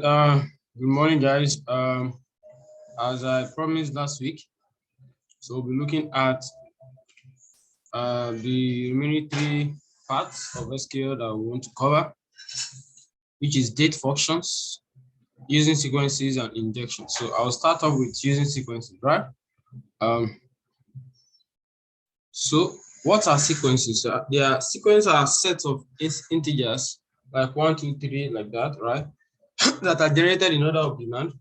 Good morning, guys. As I promised last week, so we'll be looking at the remaining three parts of SQL that we want to cover, which is date functions, using sequences, and injections. So I'll start off with using sequences, right? So what are sequences? Sequences are sets of integers like 1, 2, 3, like that, right? that are generated in order of demand.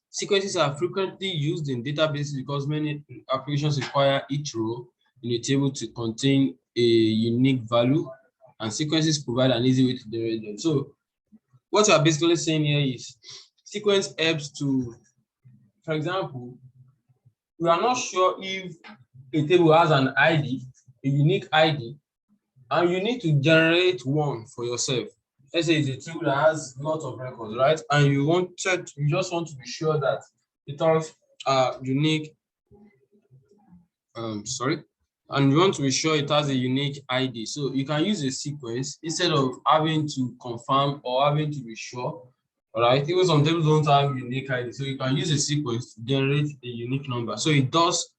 Sequences are frequently used in databases because many applications require each row in a table to contain a unique value, and sequences provide an easy way to generate them. So what we are basically saying here is sequence helps to, for example, we are not sure if a table has an ID, a unique ID, and you need to generate one for yourself. Let's say it's a table that has lots of records, right? And you just want to be sure that it has unique, and you want to be sure it has a unique ID. So you can use a sequence instead of having to confirm or having to be sure. All right, even some tables don't have unique ID, so you can use a sequence to generate a unique number. So it does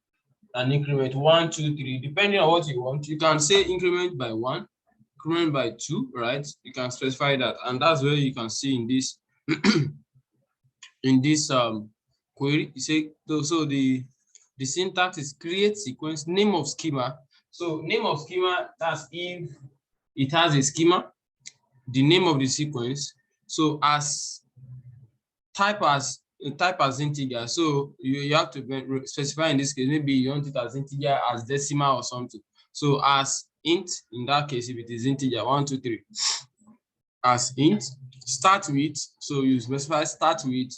an increment 1, 2, 3, depending on what you want. You can say increment by 1, increment by 2, right? You can specify that, and that's where you can see in this in this query. You say so the syntax is create sequence, name of schema. So name of schema, that's if it has a schema, the name of the sequence. So as type as integer. So you have to specify in this case, maybe you want it as integer, as decimal or something. So as int, in that case, if it is integer 1, 2, 3, as int, start with, so you specify start with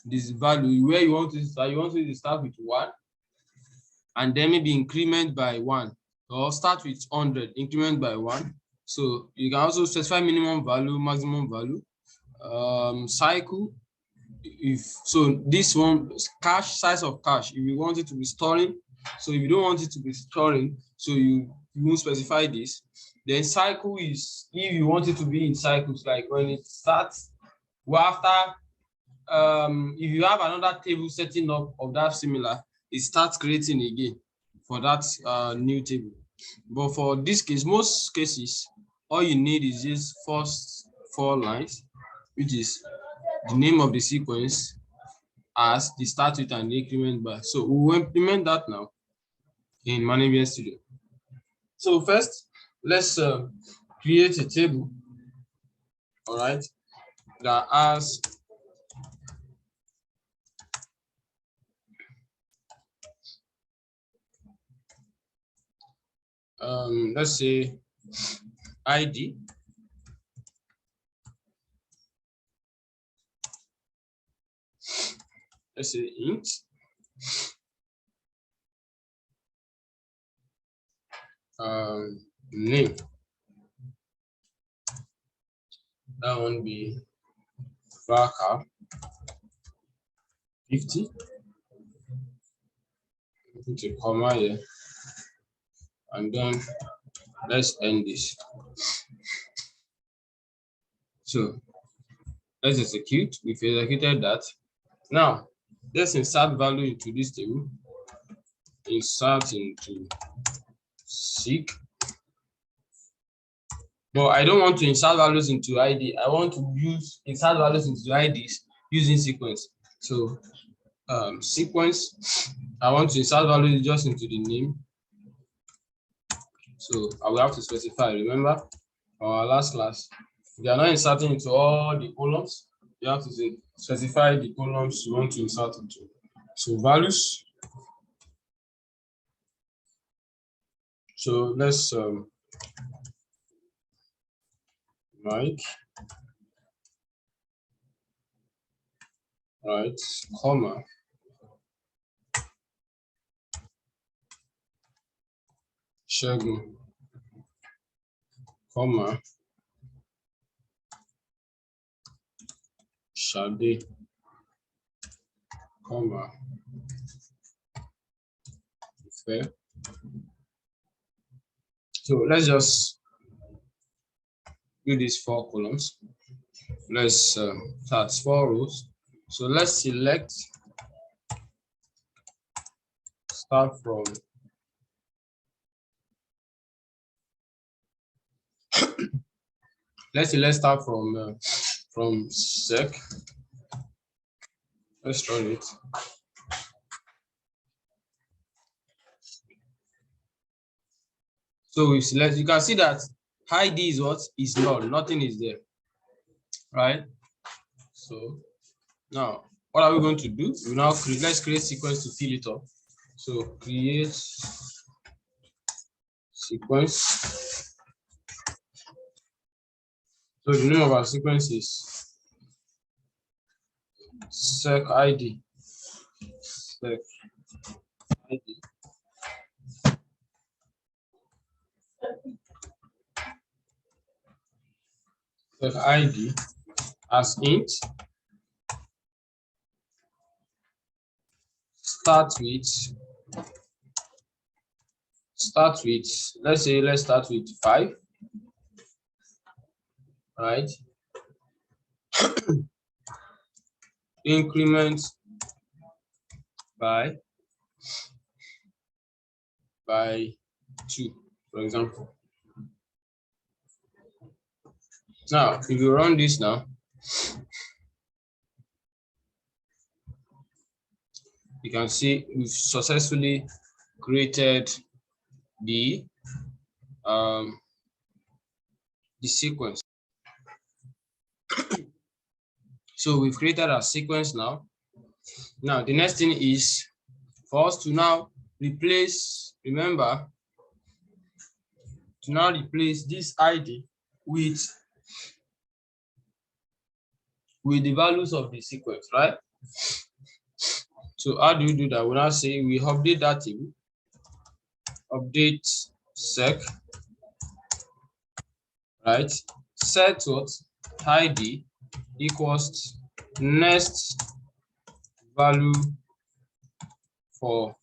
this value where you want to start. You want to start with 1, and then maybe increment by 1, or start with 100, increment by 1. So you can also specify minimum value, maximum value, cycle. If so, this one, cache, size of cache, if you want it to be storing. So if you don't want it to be storing, so you won't specify this. Then cycle is if you want it to be in cycles, like when it starts, well, after if you have another table setting up of that similar, it starts creating again for that new table. But for this case, most cases, all you need is just first 4 lines, which is the name of the sequence as the start with and the increment by. So we will implement that now in Management Studio. So first, let's create a table, all right, that has let's say ID, let's say int, name, that one be varchar 50, put a comma here, and then let's end this. So let's execute. We've executed that. Now let's insert value into this table. Insert into seq. But I don't want to insert values into ID. I want to insert values into IDs using sequence. So sequence, I want to insert values just into the name. So I will have to specify. Remember our last class, we are not inserting into all the columns. You have to specify the columns you want to insert into. So values. So let's Mike, right, comma, Segun, comma, Shade, comma, Ife. So let's just do these 4 columns. let's start 4 rows. So let's select start from let's start from sec. Let's run it. So we select, you can see that ID is what is null, nothing is there, right? So now what are we going to do? We now create, let's create sequence to fill it up. So create sequence. So the name of our sequence is sec ID. Sec ID. Sec ID as int. Start with let's start with 5, right? Increment by 2, for example. Now if you run this now, you can see we've successfully created the sequence. So we've created a sequence now. Now the next thing is for us to now replace, remember, to now replace this ID with the values of the sequence, right? So how do you do that? We now say we update that table, update sec, right? Set what ID equals next value for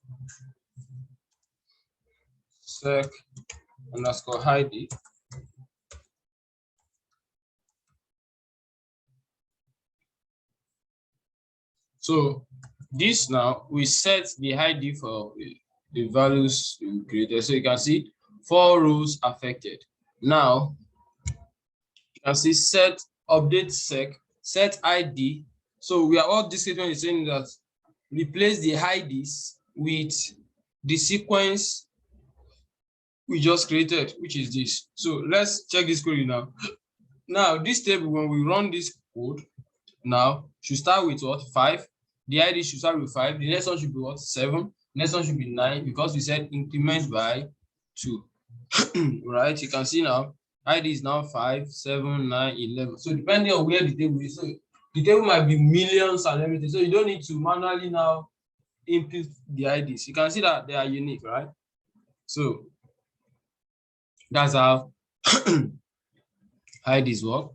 sec underscore ID. So this now we set the ID for the values we created. So you can see 4 rows affected. Now you can see set update sec, set ID. So we are all this statement is saying that replace the IDs with the sequence we just created, which is this. So let's check this query now. Now this table, when we run this code, now should start with what? 5. The ID should start with 5. The next one should be what? 7. Next one should be 9 because we said increment by 2. Right? You can see now ID is now 5, 7, 9, 11. So depending on where the table is, so the table might be millions and everything. So you don't need to manually now input the IDs. You can see that they are unique, right? So that's how IDs work.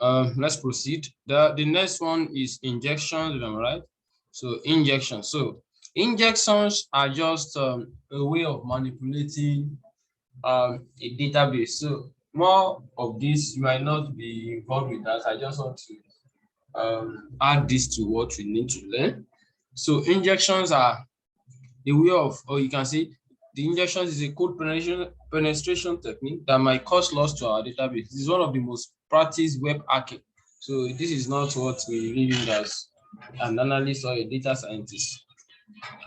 Let's proceed. The next one is injections, right? So injections. So injections are just a way of manipulating a database. So more of this, you might not be involved with that. I just want to add this to what we need to learn. So injections are a way of, or you can say, the injections is a code penetration technique that might cause loss to our database. This is one of the most practiced web hacking. So this is not what we really use as an analyst or a data scientist.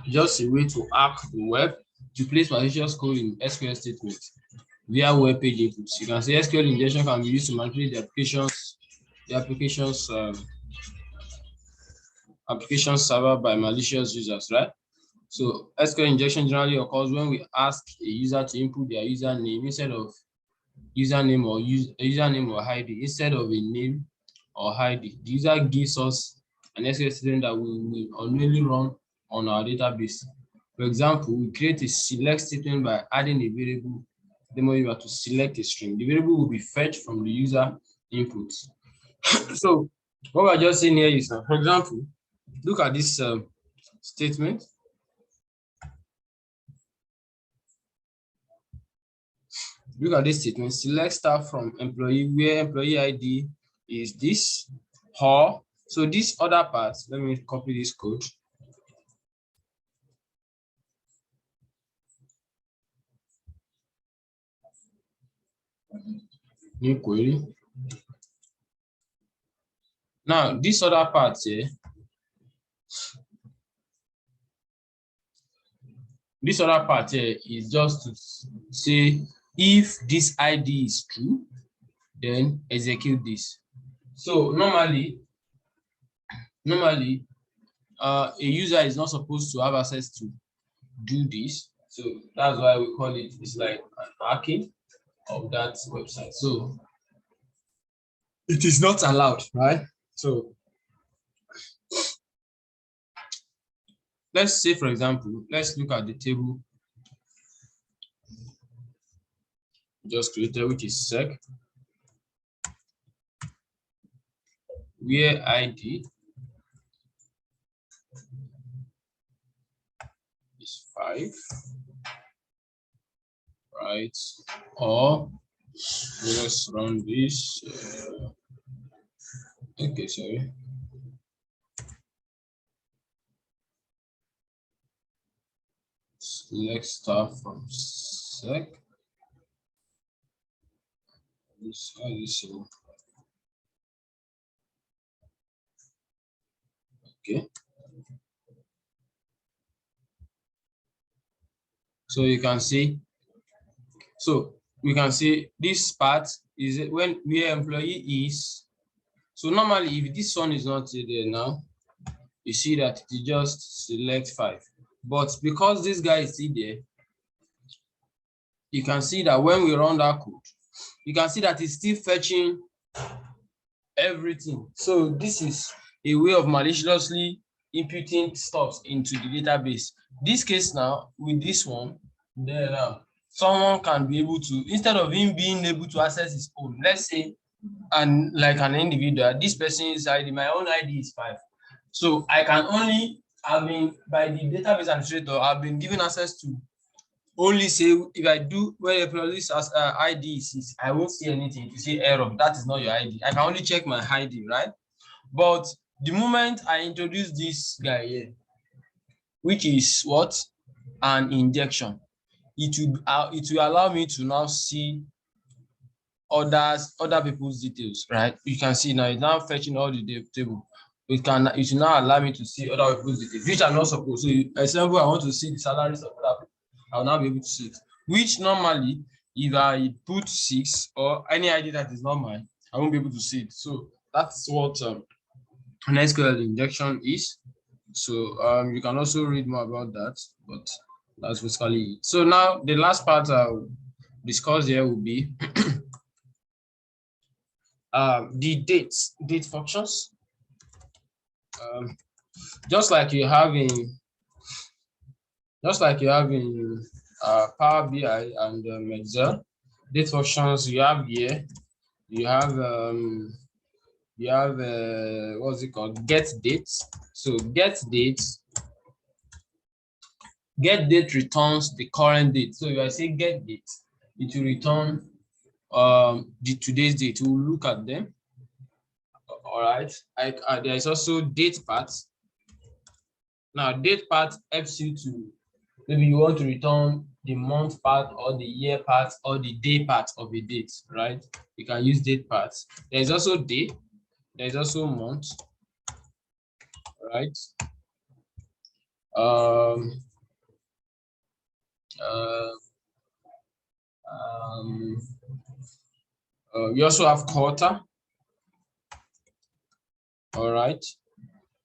Just a way to hack the web to place malicious code in SQL statements via web page inputs. You can say SQL injection can be used to manipulate the application server by malicious users, right? So SQL injection generally occurs when we ask a user to input their username instead of username or ID instead of a name or ID. The user gives us an SQL statement that we will only run on our database. For example, we create a select statement by adding a variable. Then we have to select a string. The variable will be fetched from the user input. So what we're just saying here is, for example, look at this statement. Look at this statement, select star from employee where employee ID is this, or so this other part, let me copy this code. New query. Now this other part here, is just to say if this ID is true, then execute this. So normally a user is not supposed to have access to do this. So that's why we call it, it's like an hacking of that website. So it is not allowed, right? So let's say, for example, let's look at the table just created, which is sec, where ID is 5, right? Or let's run this. Okay, sorry. Select star from sec. This so. Okay. So you can see. So we can see this part is when where employee is. So normally, if this one is not there now, you see that it just select 5. But because this guy is still there, you can see that when we run that code, you can see that it's still fetching everything. So this is a way of maliciously imputing stuff into the database. This case now, with this one, there now, someone can be able to, instead of him being able to access his own, let's say, and like an individual, this person's ID, my own ID is 5. So I can only, I mean, by the database administrator, I've been given access to only say if I do when a police as ID is 6, I won't see anything. To say error, that is not your ID. I can only check my ID, right? But the moment I introduce this guy here, which is what? An injection, it will allow me to now see other people's details, right? You can see now it's now fetching all the table. It will now allow me to see other people's details, which I'm not supposed. So, example, I want to see the salaries of other people. I'll now be able to see it. Which normally, if I put 6 or any ID that is not mine, I won't be able to see it. So that's what an SQL injection is. So you can also read more about that, but that's basically it. So now the last part I'll discuss here will be the date functions. Just like you have in Power BI and Excel, date functions you have here. You have what's it called? Get date. So get date returns the current date. So if I say get date, it will return the today's date. We'll look at them. All right. There is also date part. Now date part helps you to, maybe you want to return the month part or the year part or the day part of a date, right? You can use date parts. There's also day, there's also month, right? We also have quarter. All right.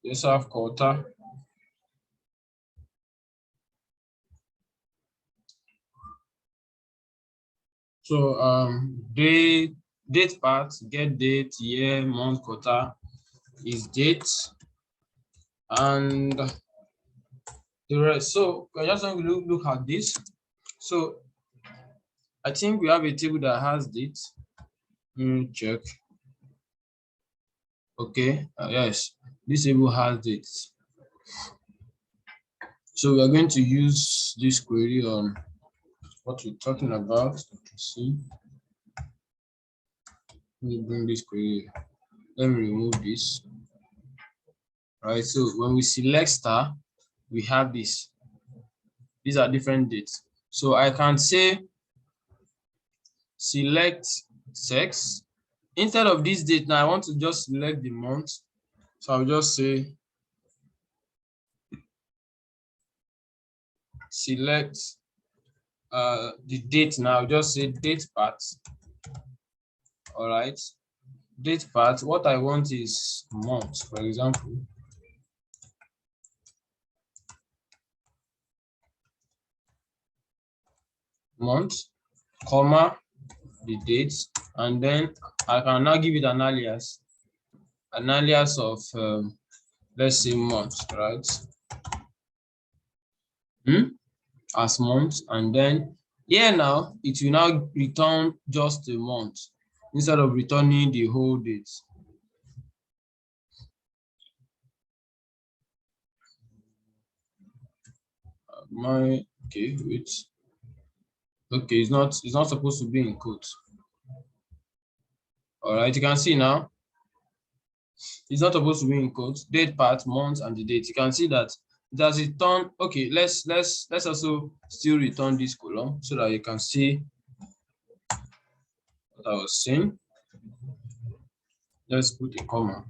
We also have quarter. So date part, get date, year, month, quarter is date, and the rest. So I just want to look at this. So I think we have a table that has date. Check. Okay. Yes, this table has dates. So we are going to use this query on what we're talking about. Let's see. Let me bring this query. Let me remove this. All right, so when we select star, we have this. These are different dates. So I can say select sex. Instead of this date now, I want to just select the month. So I'll just say select the date now. I'll just say date part. All right, date part. What I want is month, for example. Month, comma, the date, and then I can now give it an alias of let's say month, right? As month, and then here now it will now return just a month instead of returning the whole date. Okay, wait. Okay, it's not supposed to be in quotes. All right, you can see now it's not supposed to be in quotes. Date part, month, and the date. You can see that it has returned. Okay, let's also still return this column so that you can see what I was saying. Let's put a comma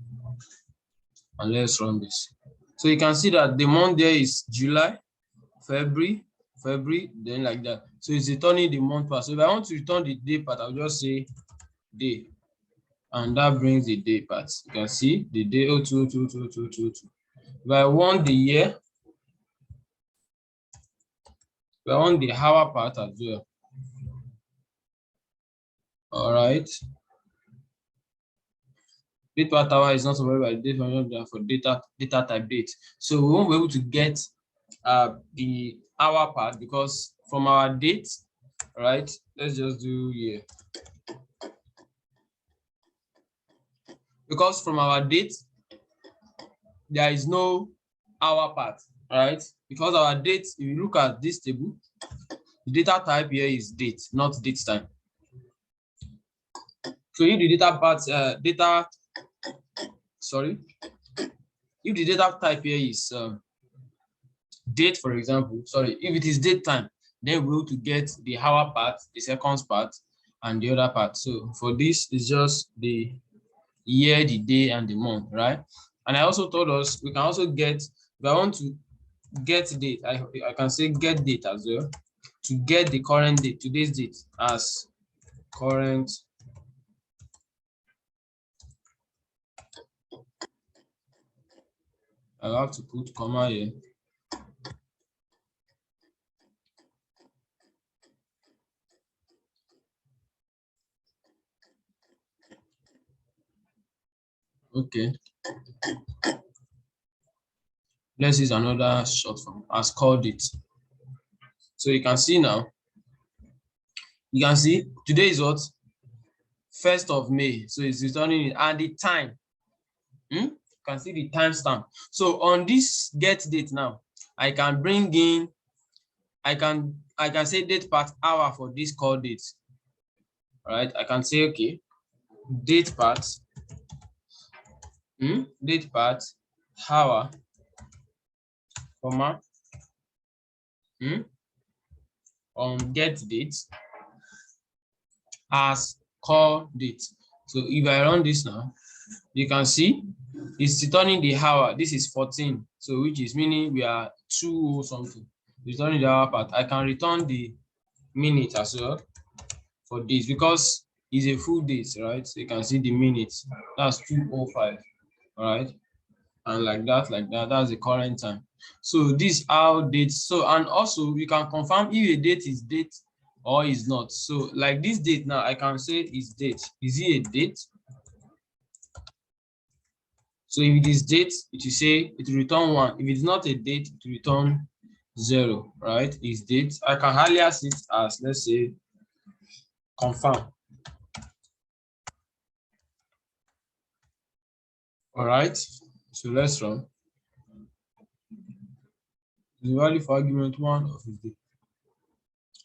and let's run this. So you can see that the month there is July, February, then like that. So it's returning the month part. So if I want to return the day part, I'll just say day, and that brings the day part. You can see the day 02222222. If I want the year, if I want the hour part as well. All right. Date part hour is not supported by the date function for data type date. So we won't be able to get the hour part because from our date, right? Let's just do year. Because from our date, there is no hour part, right? Because our date, if you look at this table, the data type here is date, not date time. So if the data part, if the data type here is date, for example, if it is date time, then we're able to get the hour part, the seconds part, and the other part. So for this, it's just the year, the day, and the month, right? And I also told us we can also get, if I want to get date, I can say get date as well to get the current date, today's date as current. I'll have to put comma here. Okay. Let's use another short form as called it. So you can see now, you can see today is what? 1st of May. So it's returning it and the time. You can see the timestamp. So on this get date now, I can bring in, I can say date part hour for this call date. All right, I can say okay, date part, date part hour, comma, get date as call date. So if I run this now, you can see it's returning the hour. This is 14, so which is meaning we are 2 or something. Returning the hour part. I can return the minute as well for this because it's a full date, right? So you can see the minutes. That's 2:05, all right, and like that, that's the current time. So this how dates. So and also you can confirm if a date is date or is not. So like this date now, I can say is date. Is it a date? So if it is date, it will say it will return 1. If it's not a date, it will return 0, right? Is date. I can alias it as, let's say, confirm. All right. So let's run. The value for argument 1 of is date.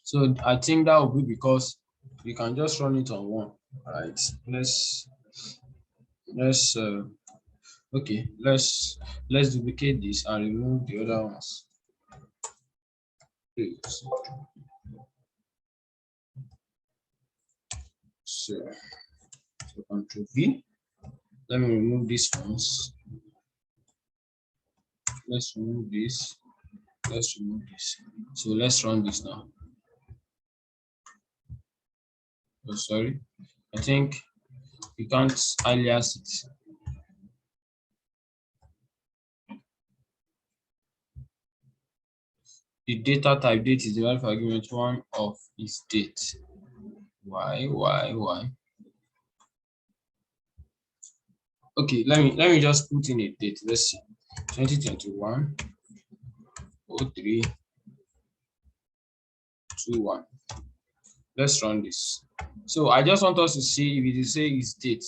So I think that will be because you can just run it on 1. All right. let's okay, let's duplicate this and remove the other ones. Please. So Control V. Let me remove these ones. Let's remove this. Let's remove this. So let's run this now. Oh, sorry. I think you can't alias it. The data type date is the value for argument one of its date. Why? Okay, let me just put in a date. Let's see. 2021 03 21. Let's run this. So I just want us to see if it say its date.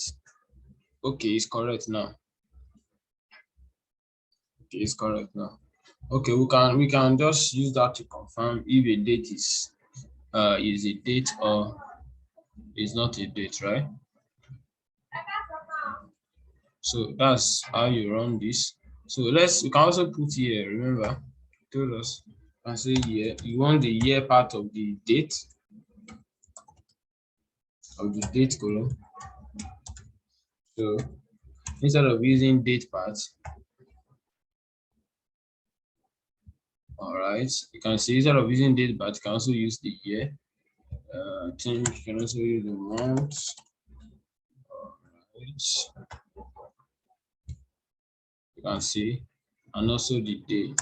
Okay, it's correct now. Okay, it's correct now. Okay, we can just use that to confirm if a date is a date or is not a date, right? So that's how you run this. So we can also put here, remember, told us, and say year, you want the year part of the date column. So instead of using date part, all right, you can see instead of using date part, you can also use the year. I think you can also use the month. All right. You can see, and also the day.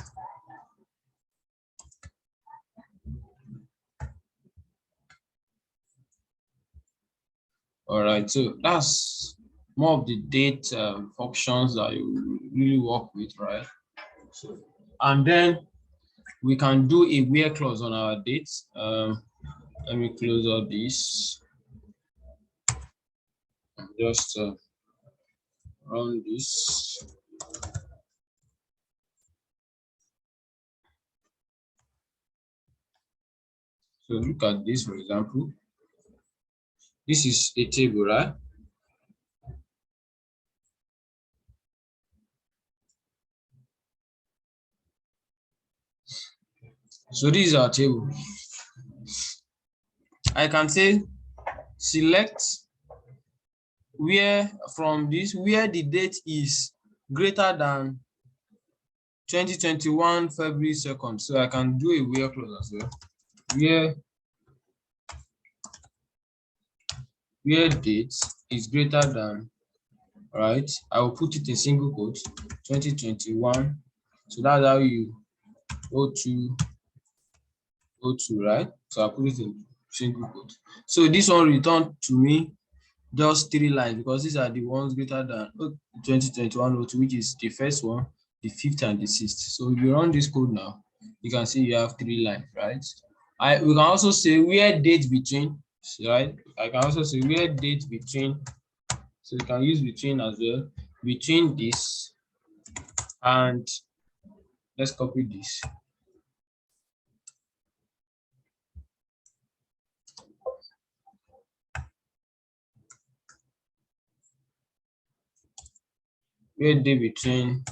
All right, so that's more of the date functions that you really work with, right? So, and then we can do a where clause on our dates. Let me close all this. Just run this. So look at this, for example. This is a table, right? So this is our table. I can say select where from this where the date is greater than 2021 February 2nd. So I can do a where clause as well. Where date is greater than, right? I will put it in single quote 2021. So that's how you O2, right? So I put it in single quote. So this one returned to me just 3 lines because these are the ones greater than 2021 O2, which is the first one, the 5th, and the 6th. So if you run this code now, you can see you have 3 lines, right? We can also say where date between, right? I can also say where date between, so you can use between as well, between this and let's copy this. Where date between,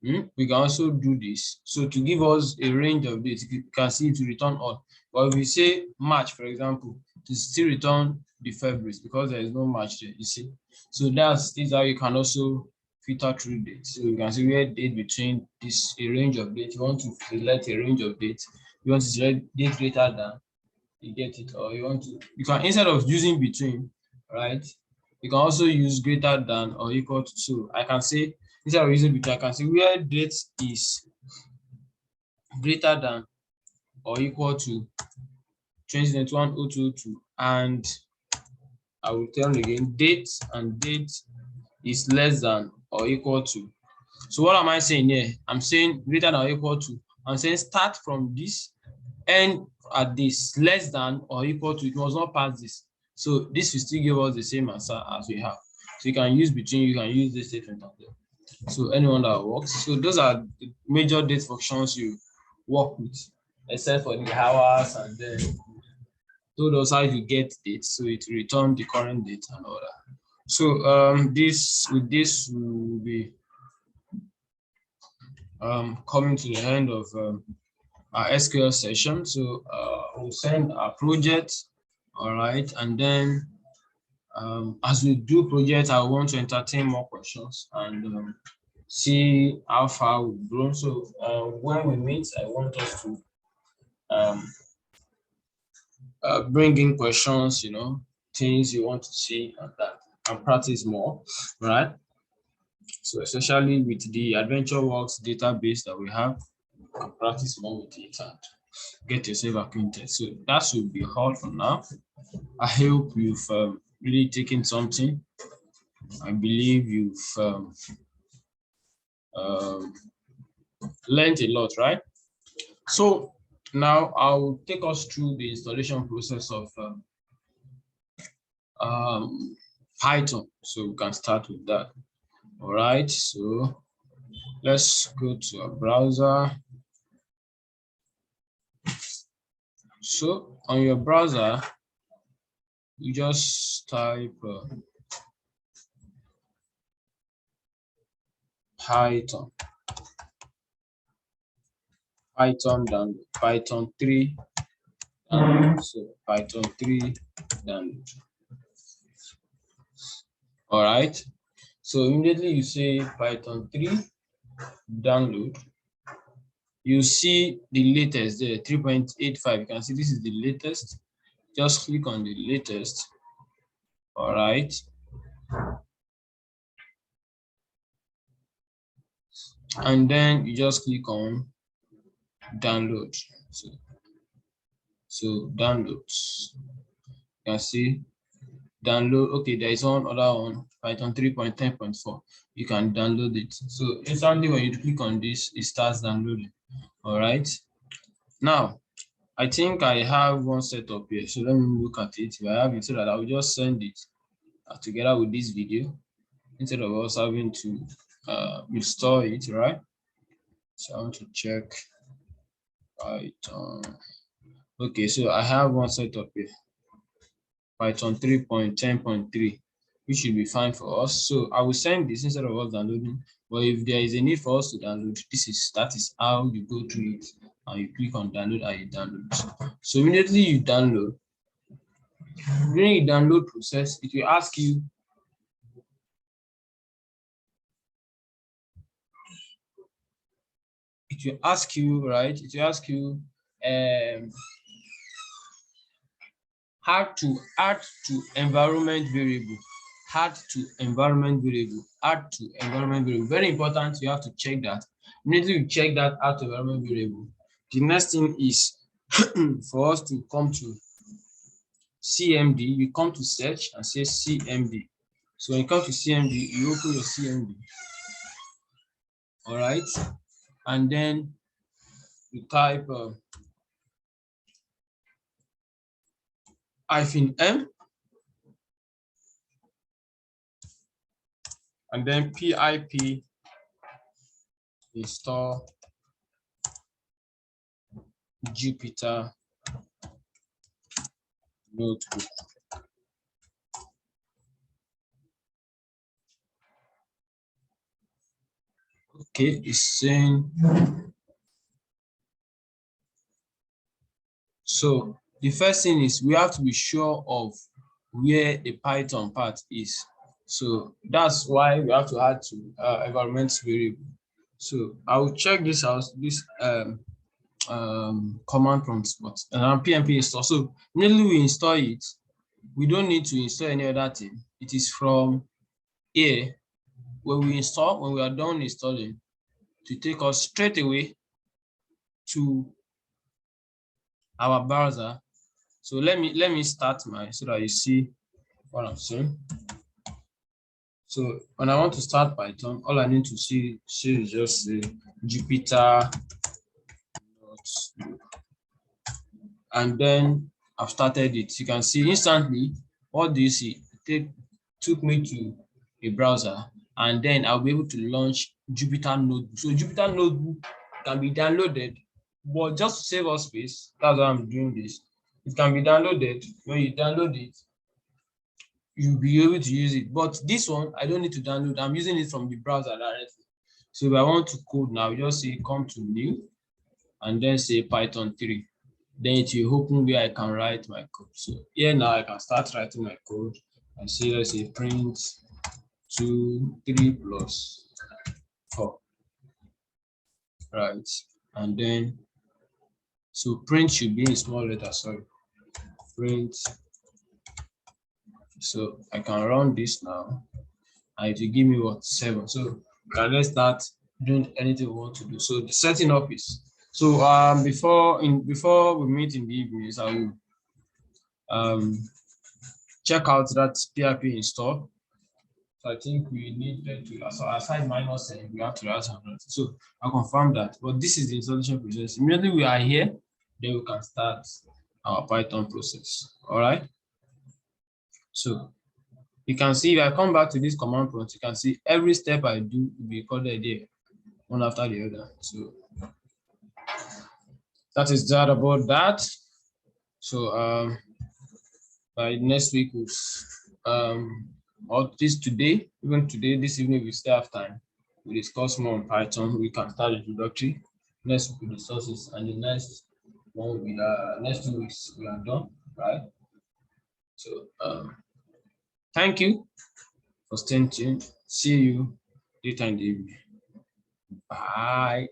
we can also do this. So to give us a range of dates, you can see it to return all. But if we say March, for example, to still return the February because there is no March there, you see. So this is how you can also filter through dates. So you can see where date between this a range of dates. You want to select a range of dates. You want to select date greater than, you get it, or you can instead of using between, right? You can also use greater than or equal to. So I can say instead of using between, I can say where date is greater than or equal to 2021 0202, and I will tell again date is less than or equal to. So what am I saying here? I'm saying greater than or equal to. I'm saying start from this, end at this, less than or equal to. It must not pass this. So this will still give us the same answer as we have. So you can use between, you can use this statement as well. So anyone that works. So those are the major date functions you work with, except for the hours, and then told us how you get dates. So it return the current date and all that. So this will be coming to the end of our SQL session. So we'll send our project, all right, and then as we do project, I want to entertain more questions and see how far we've grown. So when we meet, I want us to um, bring in questions, things you want to see and that, and practice more, right? So especially with the AdventureWorks database that we have, practice more with it and get yourself acquainted. So that should be all for now. I hope you've really taken something. I believe you've um, learned a lot, right? So now I'll take us through the installation process of Python. So we can start with that. All right, so let's go to a browser. So on your browser, you just type Python, download, Python 3, so Python 3 download. All right, so immediately you say Python 3 download, you see the latest there, 3.85. You can see this is the latest. Just click on the latest. All right. And then you just click on download. So downloads. You can see download. Okay, there is one other one, Python 3.10.4. You can download it. So instantly when you click on this, it starts downloading. All right. Now, I think I have one set up here. So let me look at it. If I have it, so that I will just send it together with this video instead of us having to install it, right? So I want to check Python. Okay, so I have one set up here, Python 3.10.3, which should be fine for us. So I will send this instead of us downloading. But if there is a need for us to download, that is how you go through it. And you click on download and you download. So immediately you download. During the download process, it will ask you right? It will ask you add to environment variable. Add to environment variable. Very important. You have to check that. Immediately you check that add to environment variable. The next thing is for us to come to CMD. You come to search and say CMD. So when you come to CMD, you open your CMD. All right, and then you type -m and then pip install Jupyter notebook. Okay, it's saying so. The first thing is we have to be sure of where the Python part is. So that's why we have to add to environment variable. So I will check this out. This command prompt, but pmp install. So immediately we install it. We don't need to install any other thing. It is from here when we are done installing, to take us straight away to our browser. So let me start so that you see what I'm saying. So when I want to start Python, all I need to see is just the Jupyter notebook. And then I've started it. You can see instantly, what do you see? It took me to a browser, and then I'll be able to launch Jupyter Notebook. So Jupyter Notebook can be downloaded, but just to save us space, that's why I'm doing this. It can be downloaded. When you download it, you'll be able to use it. But this one, I don't need to download. I'm using it from the browser directly. So if I want to code now, just say come to new and then say Python 3. Then it will open where I can write my code. So here now I can start writing my code and say, let's say print 2, 3 plus 4. Right. And then, so print should be in small letters, sorry. Print. So I can run this now. And it will give me what, 7. So let's start doing anything we want to do. So the setting up is, so before we meet in the evenings, I will check out that PHP install. So I think we need to, so aside minus n, we have to add something. So I confirm that. But this is the installation process. Immediately we are here, then we can start our Python process. All right. So you can see if I come back to this command prompt, you can see every step I do will be recorded there, one after the other. So that is that about that. So by next week, or this today, even today, this evening, we still have time. We discuss more on Python. We can start introductory. Next week, the sources, and the next one we next 2 weeks we are done, right? So thank you for staying tuned. See you later in the evening. Bye.